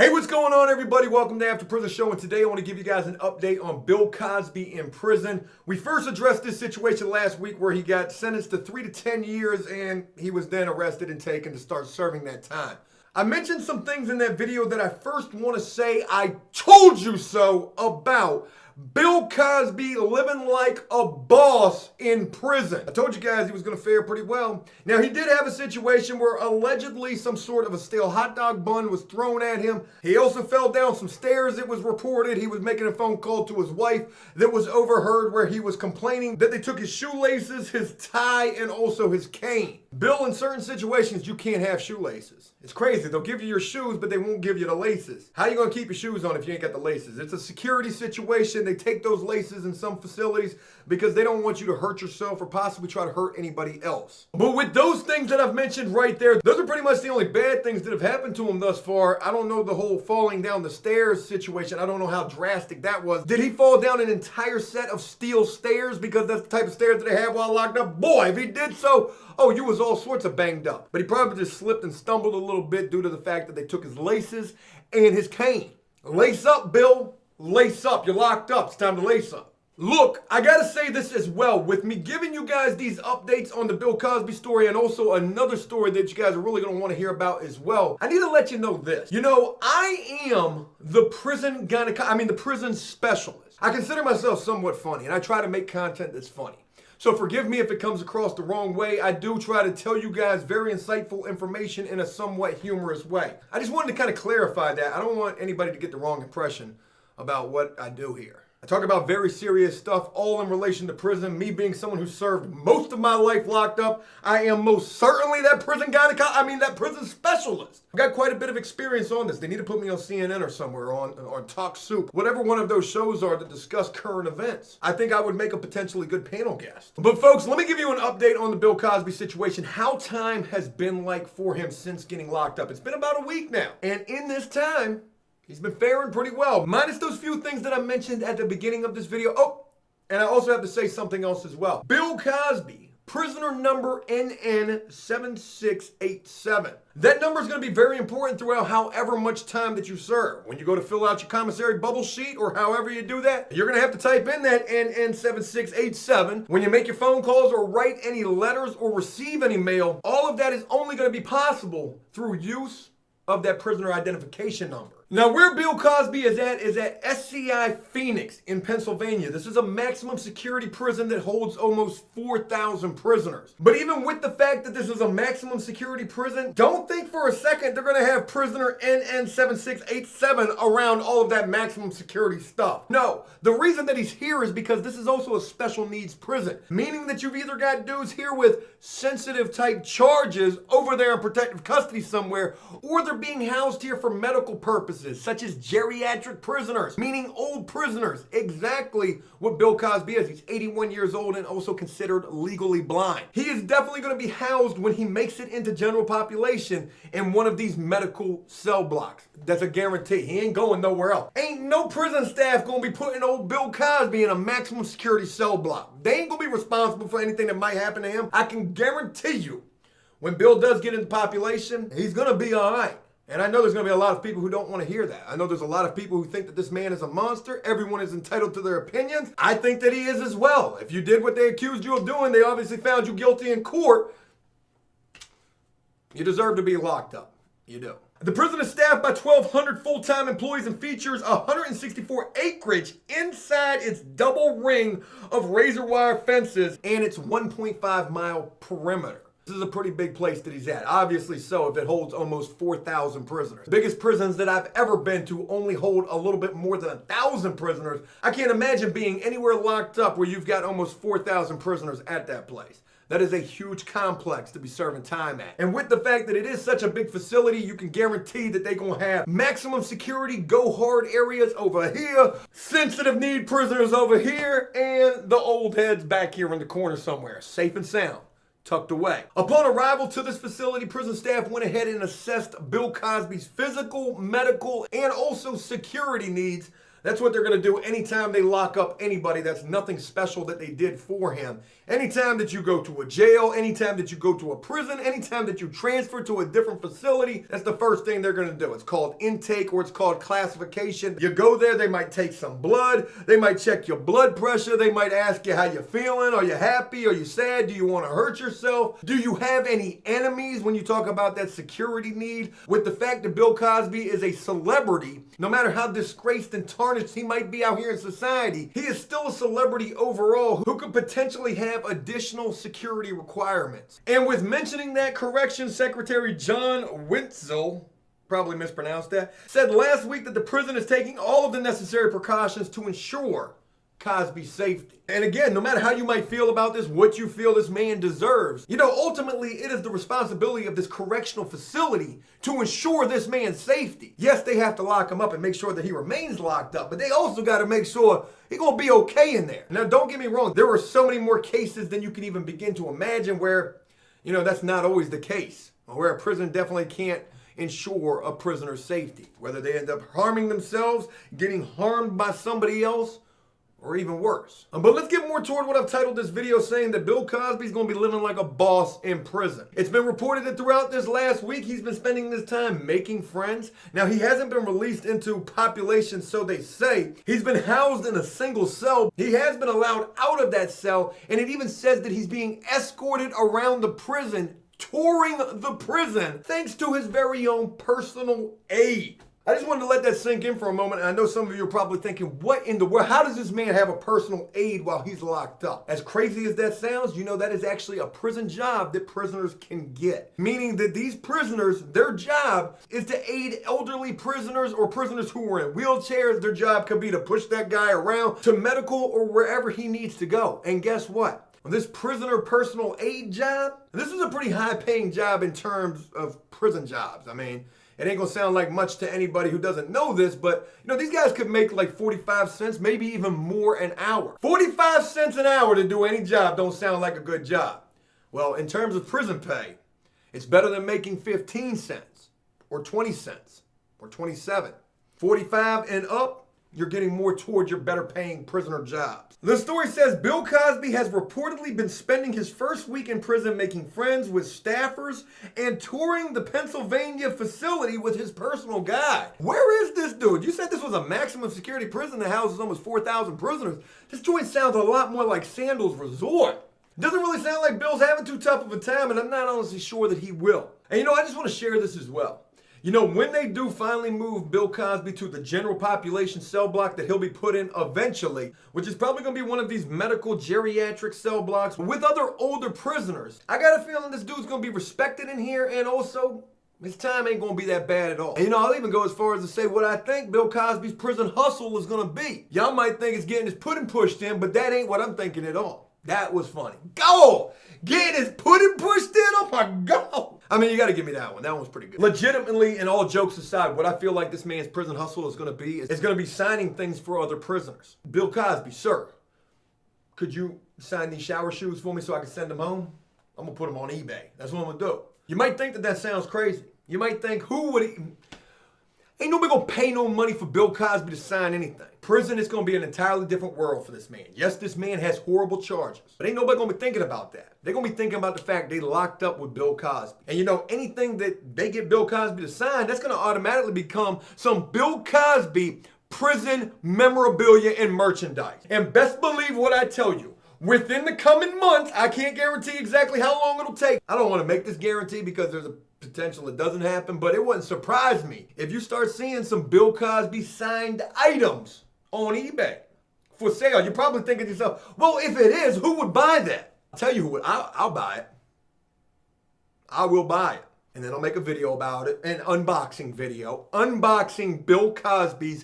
Hey, what's going on, everybody? Welcome to After Prison Show, and today I want to give you guys an update on Bill Cosby in prison. We first addressed this situation last week where he got sentenced to 3 to 10 years and he was then arrested and taken to start serving that time. I mentioned some things in that video that I first want to say I told you so about Bill Cosby living like a boss in prison. I told you guys he was going to fare pretty well. Now, he did have a situation where allegedly some sort of a stale hot dog bun was thrown at him. He also fell down some stairs, it was reported. He was making a phone call to his wife that was overheard where he was complaining that they took his shoelaces, his tie, and also his cane. Bill, in certain situations, you can't have shoelaces. It's crazy. They'll give you your shoes, but they won't give you the laces. How you going to keep your shoes on if you ain't got the laces? It's a security situation. They take those laces in some facilities because they don't want you to hurt yourself or possibly try to hurt anybody else. But with those things that I've mentioned right there, those are pretty much the only bad things that have happened to him thus far. I don't know the whole falling down the stairs situation. I don't know how drastic that was. Did he fall down an entire set of steel stairs because that's the type of stairs that they have while locked up? Boy, if he did so, oh, you was all sorts of banged up. But he probably just slipped and stumbled a little bit due to the fact that they took his laces and his cane. Lace up, Bill. Lace up. You're locked up. It's time to lace up. Look, I gotta say this as well. With me giving you guys these updates on the Bill Cosby story and also another story that you guys are really gonna want to hear about as well, I need to let you know this. You know, I am the the prison specialist. I consider myself somewhat funny, and I try to make content that's funny. So forgive me if it comes across the wrong way. I do try to tell you guys very insightful information in a somewhat humorous way. I just wanted to kind of clarify that. I don't want anybody to get the wrong impression about what I do here. I talk about very serious stuff, all in relation to prison. Me being someone who served most of my life locked up, I am most certainly that prison specialist. I've got quite a bit of experience on this. They need to put me on CNN or somewhere, on Talk Soup, whatever one of those shows are that discuss current events. I think I would make a potentially good panel guest. But folks, let me give you an update on the Bill Cosby situation, how time has been like for him since getting locked up. It's been about a week now, and in this time, he's been faring pretty well, minus those few things that I mentioned at the beginning of this video. Oh, and I also have to say something else as well. Bill Cosby, prisoner number NN7687. That number is going to be very important throughout however much time that you serve. When you go to fill out your commissary bubble sheet or however you do that, you're going to have to type in that NN7687. When you make your phone calls or write any letters or receive any mail, all of that is only going to be possible through use of that prisoner identification number. Now, where Bill Cosby is at SCI Phoenix in Pennsylvania. This is a maximum security prison that holds almost 4,000 prisoners. But even with the fact that this is a maximum security prison, don't think for a second they're going to have prisoner NN7687 around all of that maximum security stuff. No, the reason that he's here is because this is also a special needs prison, meaning that you've either got dudes here with sensitive type charges over there in protective custody somewhere, or they're being housed here for medical purposes, such as geriatric prisoners, meaning old prisoners. Exactly what Bill Cosby is. He's 81 years old and also considered legally blind. He is definitely going to be housed when he makes it into general population in one of these medical cell blocks. That's a guarantee. He ain't going nowhere else. Ain't no prison staff going to be putting old Bill Cosby in a maximum security cell block. They ain't going to be responsible for anything that might happen to him. I can guarantee you, when Bill does get into population, he's going to be all right. And I know there's going to be a lot of people who don't want to hear that. I know there's a lot of people who think that this man is a monster. Everyone is entitled to their opinions. I think that he is as well. If you did what they accused you of doing, they obviously found you guilty in court. You deserve to be locked up. You do. The prison is staffed by 1,200 full-time employees and features 164 acreage inside its double ring of razor wire fences and its 1.5-mile perimeter. This is a pretty big place that he's at. Obviously so, if it holds almost 4,000 prisoners. The biggest prisons that I've ever been to only hold a little bit more than 1,000 prisoners. I can't imagine being anywhere locked up where you've got almost 4,000 prisoners at that place. That is a huge complex to be serving time at. And with the fact that it is such a big facility, you can guarantee that they're going to have maximum security, go hard areas over here, sensitive need prisoners over here, and the old heads back here in the corner somewhere, safe and sound, tucked away. Upon arrival to this facility, prison staff went ahead and assessed Bill Cosby's physical, medical, and also security needs That's what they're going to do anytime they lock up anybody. That's nothing special that they did for him. Anytime that you go to a jail, anytime that you go to a prison, anytime that you transfer to a different facility, that's the first thing they're going to do. It's called intake, or it's called classification. You go there, they might take some blood. They might check your blood pressure. They might ask you how you're feeling. Are you happy? Are you sad? Do you want to hurt yourself? Do you have any enemies when you talk about that security need? With the fact that Bill Cosby is a celebrity, no matter how disgraced and tarnished he might be out here in society, he is still a celebrity overall who could potentially have additional security requirements. And with mentioning that, Corrections Secretary John Witzel, probably mispronounced that, said last week that the prison is taking all of the necessary precautions to ensure Cosby's safety. And again, no matter how you might feel about this, what you feel this man deserves, ultimately it is the responsibility of this correctional facility to ensure this man's safety. Yes, they have to lock him up and make sure that he remains locked up, but they also got to make sure he's going to be okay in there. Now, don't get me wrong. There are so many more cases than you can even begin to imagine where, that's not always the case, or where a prison definitely can't ensure a prisoner's safety, whether they end up harming themselves, getting harmed by somebody else, or even worse. But let's get more toward what I've titled this video, saying that Bill Cosby's gonna be living like a boss in prison. It's been reported that throughout this last week, he's been spending this time making friends. Now, he hasn't been released into population, so they say. He's been housed in a single cell. He has been allowed out of that cell, and it even says that he's being escorted around the prison, touring the prison, thanks to his very own personal aide. I just wanted to let that sink in for a moment. And I know some of you are probably thinking, what in the world? How does this man have a personal aide while he's locked up? As crazy as that sounds, that is actually a prison job that prisoners can get. Meaning that these prisoners, their job is to aid elderly prisoners or prisoners who are in wheelchairs. Their job could be to push that guy around to medical or wherever he needs to go. And guess what? This prisoner personal aid job, this is a pretty high paying job in terms of prison jobs. I mean, it ain't gonna sound like much to anybody who doesn't know this, but these guys could make like 45 cents, maybe even more an hour. 45 cents an hour to do any job don't sound like a good job. Well, in terms of prison pay, it's better than making 15 cents or 20 cents or 27. 45 and up, you're getting more towards your better paying prisoner jobs. The story says Bill Cosby has reportedly been spending his first week in prison making friends with staffers and touring the Pennsylvania facility with his personal guide. Where is this dude? You said this was a maximum security prison that houses almost 4,000 prisoners. This joint sounds a lot more like Sandals Resort. Doesn't really sound like Bill's having too tough of a time, and I'm not honestly sure that he will. And I just want to share this as well. When they do finally move Bill Cosby to the general population cell block that he'll be put in eventually, which is probably going to be one of these medical geriatric cell blocks with other older prisoners, I got a feeling this dude's going to be respected in here, and also his time ain't going to be that bad at all. And I'll even go as far as to say what I think Bill Cosby's prison hustle is going to be. Y'all might think it's getting his pudding pushed in, but that ain't what I'm thinking at all. That was funny. Go! Getting his pudding pushed in? Oh my God! I mean, you got to give me that one. That one was pretty good. Legitimately, and all jokes aside, what I feel like this man's prison hustle is going to be signing things for other prisoners. Bill Cosby, sir, could you sign these shower shoes for me so I can send them home? I'm going to put them on eBay. That's what I'm going to do. You might think that sounds crazy. You might think, ain't nobody going to pay no money for Bill Cosby to sign anything. Prison is going to be an entirely different world for this man. Yes, this man has horrible charges, but ain't nobody going to be thinking about that. They're going to be thinking about the fact they locked up with Bill Cosby. And anything that they get Bill Cosby to sign, that's going to automatically become some Bill Cosby prison memorabilia and merchandise. And best believe what I tell you, within the coming months, I can't guarantee exactly how long it'll take. I don't want to make this guarantee because there's a potential it doesn't happen, but it wouldn't surprise me if you start seeing some Bill Cosby signed items on eBay for sale. You're probably thinking to yourself, well, if it is, who would buy that? I'll tell you who would. I'll buy it. I will buy it. And then I'll make a video about it, an unboxing video, unboxing Bill Cosby's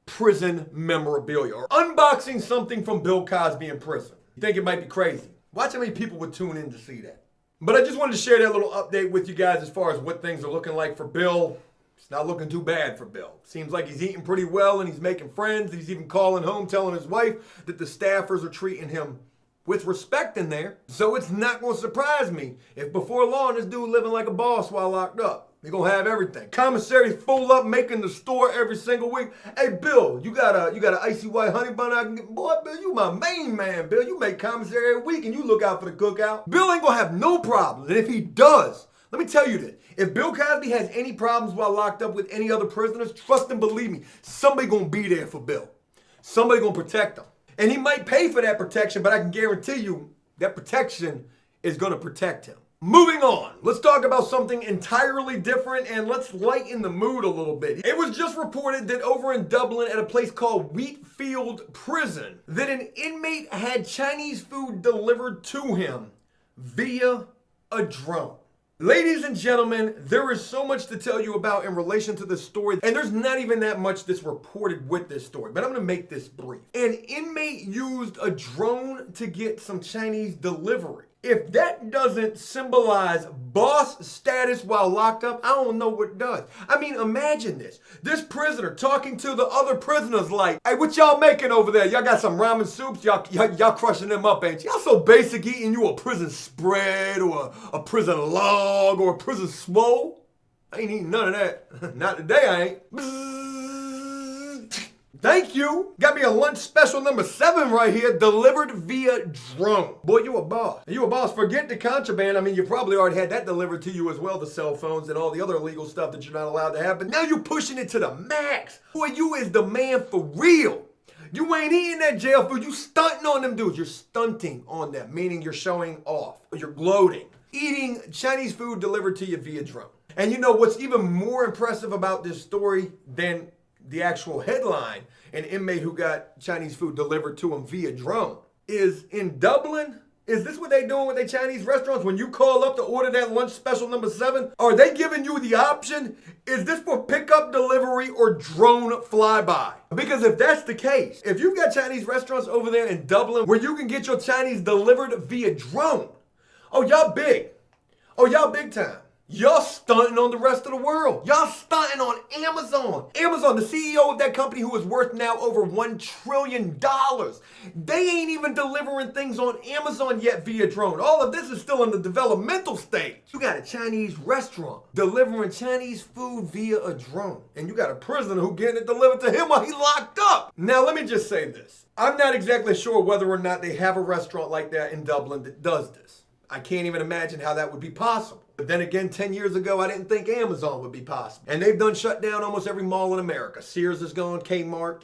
prison memorabilia, or unboxing something from Bill Cosby in prison. You think it might be crazy? Watch how many people would tune in to see that. But I just wanted to share that little update with you guys as far as what things are looking like for Bill. It's not looking too bad for Bill. Seems like he's eating pretty well and he's making friends. He's even calling home, telling his wife that the staffers are treating him with respect in there. So it's not going to surprise me if before long this dude living like a boss while locked up. They're gonna have everything. Commissaries full up, making the store every single week. Hey, Bill, you got an icy white honey bun I can get? Boy, Bill, you my main man, Bill. You make commissary every week and you look out for the cookout. Bill ain't gonna have no problems. And if he does, let me tell you this. If Bill Cosby has any problems while locked up with any other prisoners, trust and believe me, somebody gonna be there for Bill. Somebody gonna protect him. And he might pay for that protection, but I can guarantee you that protection is gonna protect him. Moving on, let's talk about something entirely different and let's lighten the mood a little bit. It was just reported that over in Dublin at a place called Wheatfield Prison, that an inmate had Chinese food delivered to him via a drone. Ladies and gentlemen, there is so much to tell you about in relation to this story, and there's not even that much that's reported with this story, but I'm gonna make this brief. An inmate used a drone to get some Chinese delivery. If that doesn't symbolize boss status while locked up, I don't know what does. I mean, imagine this. This prisoner talking to the other prisoners like, hey, what y'all making over there? Y'all got some ramen soups? Y'all crushing them up, ain't you? Y'all so basic eating you a prison spread or a prison log or a prison swole? I ain't eating none of that. Not today, I ain't. Bzzz. Thank you. Got me a lunch special number 7 right here, delivered via drone. Boy, you a boss. You a boss. Forget the contraband. I mean, you probably already had that delivered to you as well, the cell phones and all the other illegal stuff that you're not allowed to have. But now you're pushing it to the max. Boy, you is the man for real. You ain't eating that jail food. You stunting on them dudes. You're stunting on them, meaning you're showing off. You're gloating. Eating Chinese food delivered to you via drone. And you know what's even more impressive about this story than the actual headline, an inmate who got Chinese food delivered to him via drone, is in Dublin. Is this what they doing with their Chinese restaurants? When you call up to order that lunch special number 7, are they giving you the option? Is this for pickup, delivery, or drone flyby? Because if that's the case, if you've got Chinese restaurants over there in Dublin where you can get your Chinese delivered via drone, oh, y'all big. Oh, y'all big time. Y'all stunting on the rest of the world. Y'all stunting on Amazon. Amazon, the CEO of that company who is worth now over $1 trillion. They ain't even delivering things on Amazon yet via drone. All of this is still in the developmental stage. You got a Chinese restaurant delivering Chinese food via a drone. And you got a prisoner who getting it delivered to him while he locked up. Now, let me just say this. I'm not exactly sure whether or not they have a restaurant like that in Dublin that does this. I can't even imagine how that would be possible. But then again, 10 years ago, I didn't think Amazon would be possible. And they've done shut down almost every mall in America. Sears is gone, Kmart,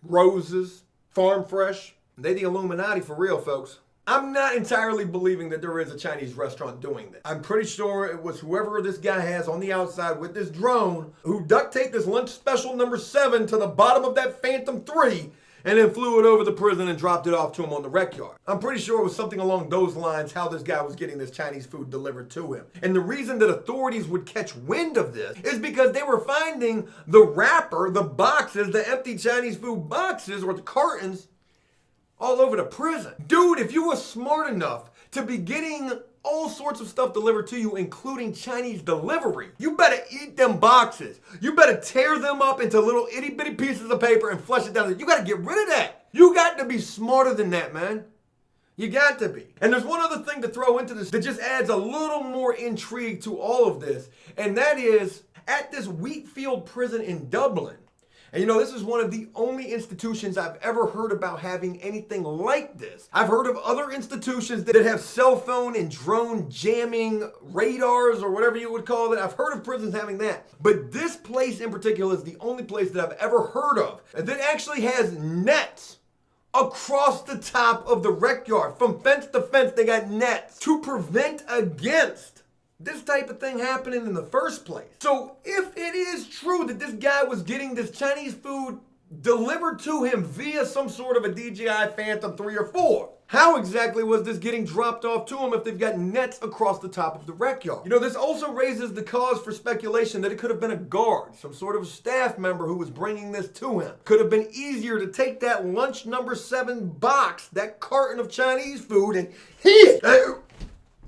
Rose's, Farm Fresh. They the Illuminati for real, folks. I'm not entirely believing that there is a Chinese restaurant doing this. I'm pretty sure it was whoever this guy has on the outside with this drone who duct taped this lunch special number 7 to the bottom of that Phantom 3 and then flew it over the prison and dropped it off to him on the rec yard. I'm pretty sure it was something along those lines how this guy was getting this Chinese food delivered to him. And the reason that authorities would catch wind of this is because they were finding the wrapper, the boxes, the empty Chinese food boxes or the cartons all over the prison. Dude, if you were smart enough to be getting all sorts of stuff delivered to you, including Chinese delivery, you better eat them boxes. You better tear them up into little itty bitty pieces of paper and flush it down. You gotta get rid of that. You got to be smarter than that, man. You got to be. And there's one other thing to throw into this that just adds a little more intrigue to all of this, and that is at this Wheatfield prison in Dublin. And you know, this is one of the only institutions I've ever heard about having anything like this. I've heard of other institutions that have cell phone and drone jamming radars or whatever you would call it. I've heard of prisons having that. But this place in particular is the only place that I've ever heard of that actually has nets across the top of the rec yard. From fence to fence, they got nets to prevent against this type of thing happening in the first place. So if it is true that this guy was getting this Chinese food delivered to him via some sort of a DJI Phantom 3 or 4, how exactly was this getting dropped off to him if they've got nets across the top of the rec yard? You know, this also raises the cause for speculation that it could have been a guard, some sort of staff member who was bringing this to him. Could have been easier to take that lunch number 7 box, that carton of Chinese food, and hit.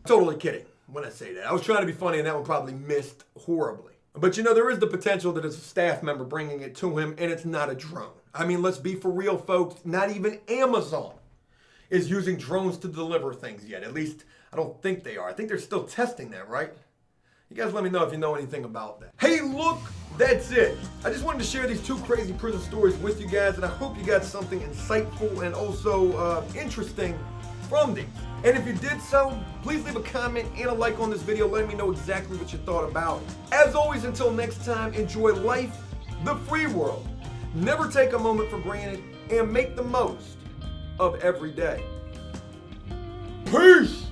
Totally kidding when I say that. I was trying to be funny and that one probably missed horribly. But you know, there is the potential that it's a staff member bringing it to him and it's not a drone. I mean, let's be for real, folks. Not even Amazon is using drones to deliver things yet. At least, I don't think they are. I think they're still testing that, right? You guys let me know if you know anything about that. Hey, look, that's it. I just wanted to share these two crazy prison stories with you guys, and I hope you got something insightful and also interesting from these. And if you did so, please leave a comment and a like on this video letting me know exactly what you thought about it. As always, until next time, enjoy life, the free world. Never take a moment for granted and make the most of every day. Peace!